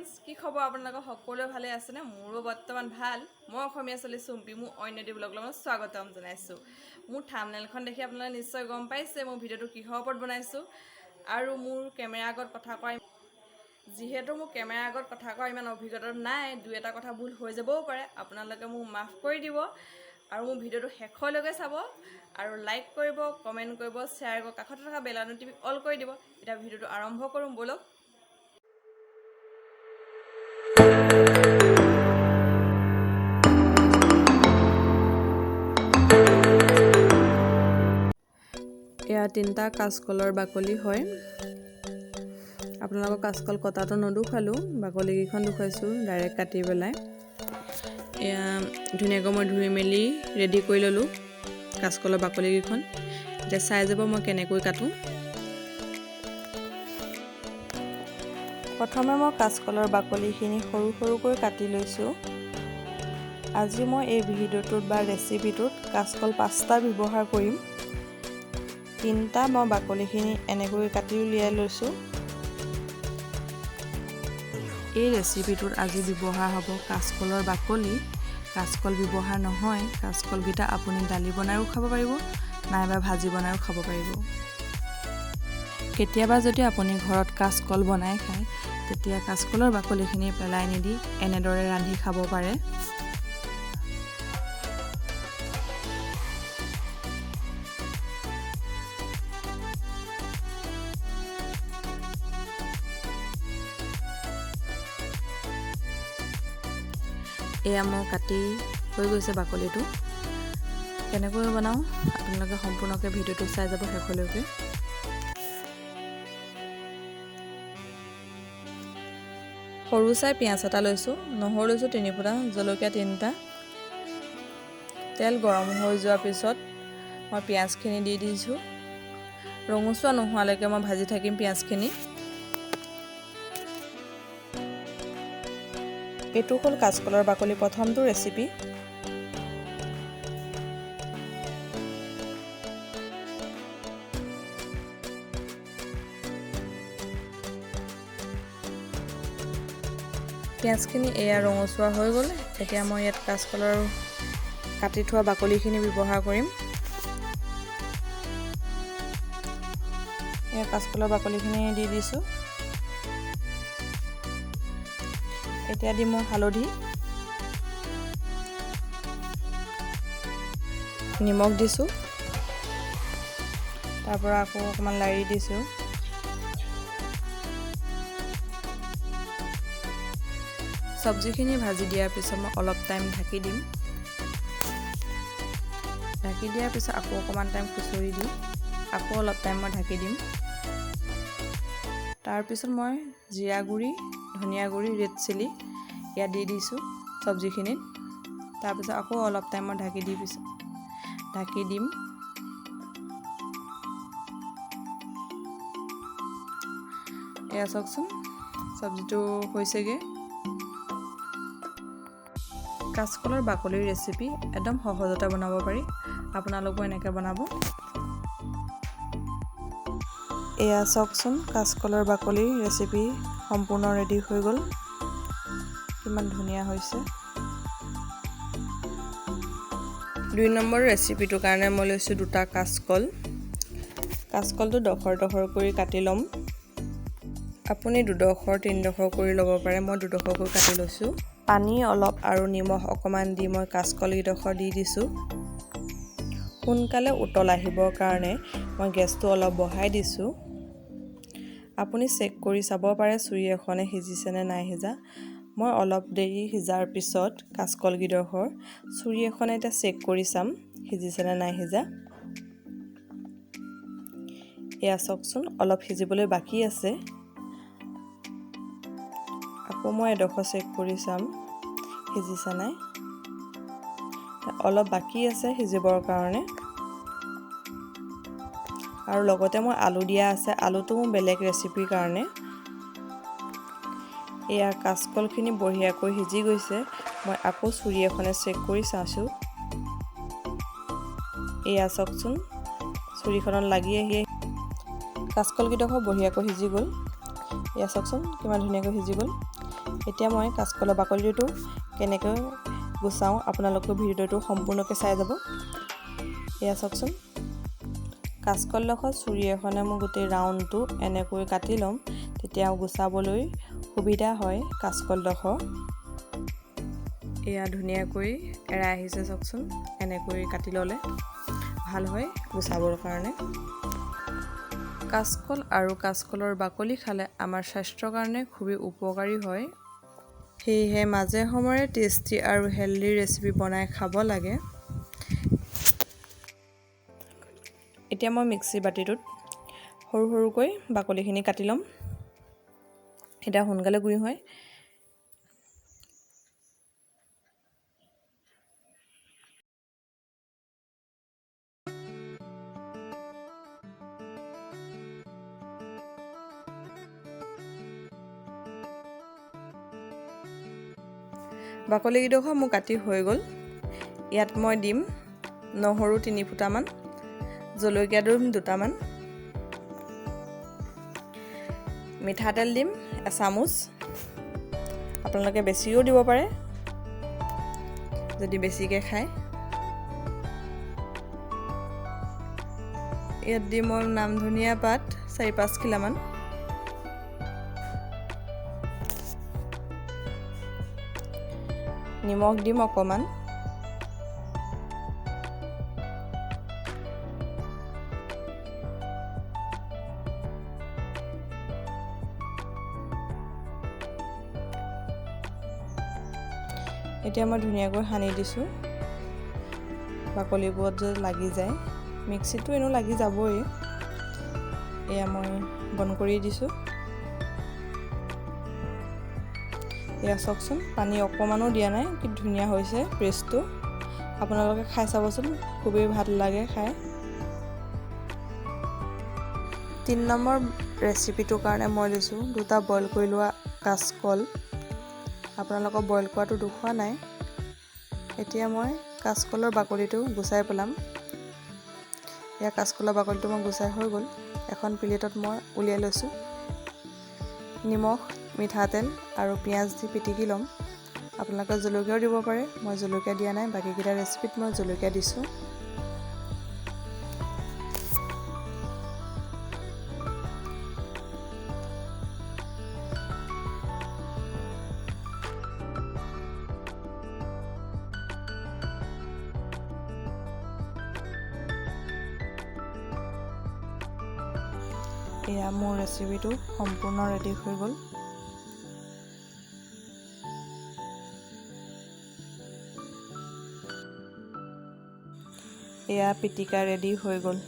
Friends, কি খবৰ আপোনালোকৰ? সকলোৱে ভালে আছেনে? মোৰো বৰ্তমান ভাল। মই অসমীয়া ছোৱালী চুম্পি, মোৰ অন্য এটি ব্লগলৈ মই স্বাগতম জনাইছোঁ। মোৰ থাম্বনেইলখন দেখি আপোনালোকে নিশ্চয় গম পাইছে মোৰ ভিডিঅ'টো কিহৰ ওপৰত বনাইছোঁ। আৰু মোৰ কেমেৰাৰ আগত কথা কোৱা, যিহেতু মোৰ কেমেৰাৰ আগত কথা কোৱা ইমান অভিজ্ঞতা নাই, দুই এটা কথা ভুল হৈ যাবও পাৰে, আপোনালোকে মোক মাফ কৰি দিব। আৰু মোৰ ভিডিঅ'টো শেষলৈকে চাব আৰু লাইক কৰিব, কমেণ্ট কৰিব, শ্বেয়াৰ কৰিব, কাষতে থকা বেল আইকনটো টিপি অল কৰি দিব। এতিয়া ভিডিঅ'টো আৰম্ভ কৰোঁ ব'লক। এয়া 3টা কাঁচকলৰ বাকলি হয়। আপোনালোকৰ কাঁচকল কটাটো নদুখালোঁ, বাকলিকেইখন দুখাইছোঁ ডাইৰেক্ট কাটি পেলাই। এয়া ধুনীয়াকৈ মই ধুই মেলি ৰেডি কৰি ল'লোঁ কাঁচকলৰ বাকলিকেইখন। এতিয়া চাই যাব মই কেনেকৈ কাটোঁ। প্ৰথমে মই কাঁচকলৰ বাকলিখিনি সৰু সৰুকৈ কাটি লৈছোঁ। আজি মই এই ভিডিঅ'টোত বা ৰেচিপিটোত কাঁচকল 5টা ব্যৱহাৰ কৰিম। 3টা মই বাকলিখিনি এনেকৈ কাটি উলিয়াই লৈছোঁ। এই ৰেচিপিটোত আজি ব্যৱহাৰ হ'ব কাঁচকলৰ বাকলি। কাঁচকল ব্যৱহাৰ নহয়। কাঁচকলকেইটা আপুনি দালি বনাইও খাব পাৰিব, নাইবা ভাজি বনাইও খাব পাৰিব। কেতিয়াবা যদি আপুনি ঘৰত কাঁচকল বনাই খায়, তেতিয়া কাঁচকলৰ বাকলিখিনি পেলাই নিদি এনেদৰে ৰান্ধি খাব পাৰে। এয়া মই কাটি হৈ গৈছে বাকলিটো। কেনেকৈ বনাওঁ আপোনালোকে সম্পূৰ্ণকৈ ভিডিঅ'টো চাই যাব শেষলৈকে। সৰু চাই পিঁয়াজ এটা লৈছোঁ, নহৰু লৈছোঁ 3 ফুটা, জলকীয়া 3টা। তেল গৰম হৈ যোৱাৰ পিছত মই পিঁয়াজখিনি দি দিছোঁ। ৰঙচুৱা নোহোৱালৈকে মই ভাজি থাকিম পিঁয়াজখিনি। এইটো হ'ল কাঁচকলৰ বাকলি প্ৰথমটো ৰেচিপি। পিঁয়াজখিনি এয়া ৰঙচুৱা হৈ গ'ল। এতিয়া মই ইয়াত কাঁচকলৰ কাটি থোৱা বাকলিখিনি ব্যৱহাৰ কৰিম। এয়া কাঁচকলৰ বাকলিখিনি দি দিছোঁ। এতিয়া দিম মই হালধি, নিমখ দিছোঁ, তাৰ পৰা আকৌ অকণমান লাৰি দিছোঁ। চব্জিখিনি ভাজি দিয়াৰ পিছত মই অলপ টাইম ঢাকি দিম। ঢাকি দিয়াৰ পিছত আকৌ অকণমান টাইম খুচৰি দি আকৌ অলপ টাইম মই ঢাকি দিম। তাৰপিছত মই জিৰা গুড়ি, ধনিয়া গুড়ি, ৰেড চিলি ইয়াত দি দিছোঁ চব্জিখিনিত। তাৰপিছত আকৌ অলপ টাইম মই ঢাকি দিম। এয়া চাওকচোন চব্জিটো হৈছেগৈ। কাঁচকলৰ বাকলিৰ ৰেচিপি একদম সহজতে বনাব পাৰি, আপোনালোকো এনেকৈ বনাব। এয়া চাওকচোন কাঁচকলৰ বাকলিৰ ৰেচিপি সম্পূৰ্ণ ৰেডি হৈ গ'ল। কিমান ধুনীয়া হৈছে। 2 নম্বৰ ৰেচিপিটোৰ কাৰণে মই লৈছোঁ 2টা কাঁচকল। কাঁচকলটো ডখৰ কৰি কাটি ল'ম। আপুনি 2ডোখৰ 3ডোখৰ কৰি ল'ব পাৰে, মই 2ডোখৰকৈ কাটি লৈছোঁ। পানী অলপ আৰু নিমখ অকণমান দি মই কাঁচকলকেইডোখৰ দি দিছোঁ। সোনকালে উতল আহিবৰ কাৰণে মই গেছটো অলপ বঢ়াই দিছোঁ। আপুনি চেক কৰি চাব পাৰে চুৰি এখনে সিজিছে নে নাই সিজা। মই অলপ দেৰি সিজাৰ পিছত কাঁচকলকেইডোখৰ চুৰি এখনে এতিয়া চেক কৰি চাম সিজিছে নে নাই সিজা। এয়া চাওকচোন অলপ সিজিবলৈ বাকী আছে। আকৌ মই এডোখৰ চেক কৰি চাম সিজিছে নাই। অলপ বাকী আছে সিজিবৰ কাৰণে। আৰু লগতে মই আলু দিয়া আছে, আলুটো মোৰ বেলেগ ৰেচিপিৰ কাৰণে। এয়া কাঁচকলখিনি বঢ়িয়াকৈ সিজি গৈছে। মই আকৌ চুৰি এখনে চেক কৰি চাইছোঁ। এয়া চাওকচোন চুৰিখনত লাগি আহি কাঁচকলকেইডোখৰ বঢ়িয়াকৈ সিজি গ'ল। এয়া চাওকচোন কিমান ধুনীয়াকৈ সিজি গ'ল। এতিয়া মই কাচকলৰ বাকলিটো কেনেকৈ গুচাওঁ আপোনালোকে ভিডিঅ'টো সম্পূৰ্ণকৈ চাই যাব। এয়া চাওকচোন কাচকলডোখৰ চুৰি এখনে মই গোটেই ৰাউণ্ডটো এনেকৈ কাটি ল'ম, তেতিয়া গুচাবলৈ সুবিধা হয় কাচকলডোখৰ। এয়া ধুনীয়াকৈ এৰাই আহিছে চাওকচোন, এনেকৈ কাটি ল'লে ভাল হয় গুচাবৰ কাৰণে। কাচকল আৰু কাচকলৰ বাকলি খালে আমাৰ স্বাস্থ্যৰ কাৰণে খুবেই উপকাৰী হয়। সেয়েহে মাজে সময়ে টেষ্টি আৰু হেল্ডি ৰেচিপি বনাই খাব লাগে। এতিয়া মই মিক্সি বাতিটোত সৰু সৰুকৈ বাকলিখিনি কাটি ল'ম, এতিয়া সোনকালে গুৰি হয়। বাকলিকেইডোখৰ মোৰ কাটি হৈ গ'ল। ইয়াত মই দিম নহৰু 3 ফুটামান, জলকীয়া দিম 2টামান, মিঠাতেল দিম 1 চামুচ। আপোনালোকে বেছিও দিব পাৰে যদি বেছিকৈ খায়। ইয়াত দিম মই নাম ধনিয়া পাত 4-5 খিলামান, নিমখ দিম অকণমান, এতিয়া মই ধুনীয়াকৈ সানি দিছোঁ। বাকলিবোৰত যে লাগি যায়, মিক্সিটো এনেও লাগি যাবই। এয়া মই বন্ধ কৰি দিছোঁ। এয়া চাওকচোন পানী অকণমানো দিয়া নাই, কি ধুনীয়া হৈছে পেষ্টটো। আপোনালোকে খাই চাবচোন, খুবেই ভাল লাগে খাই। 3 নম্বৰ ৰেচিপিটোৰ কাৰণে মই লৈছোঁ 2টা বইল কৰি লোৱা কাচকল। আপোনালোকক বইল কৰাটো দেখুওৱা নাই। এতিয়া মই কাচকলৰ বাকলিটো গুচাই পেলাম। এয়া কাচকলৰ বাকলিটো মই গুচাই হৈ গ'ল। এখন প্লেটত মই উলিয়াই লৈছোঁ। নিমখ, মিঠাতেল আৰু পিঁয়াজ দি পিটিকি ল'ম। আপোনালোকে জলকীয়াও দিব পাৰে, মই জলকীয়া দিয়া নাই, বাকীকেইটা ৰেচিপিত মই জলকীয়া দিছোঁ। এয়া মোৰ ৰেচিপিটো সম্পূৰ্ণ ৰেডি হৈ গ'ল। এয়া পিটিকা ৰেডি হৈ গ'ল।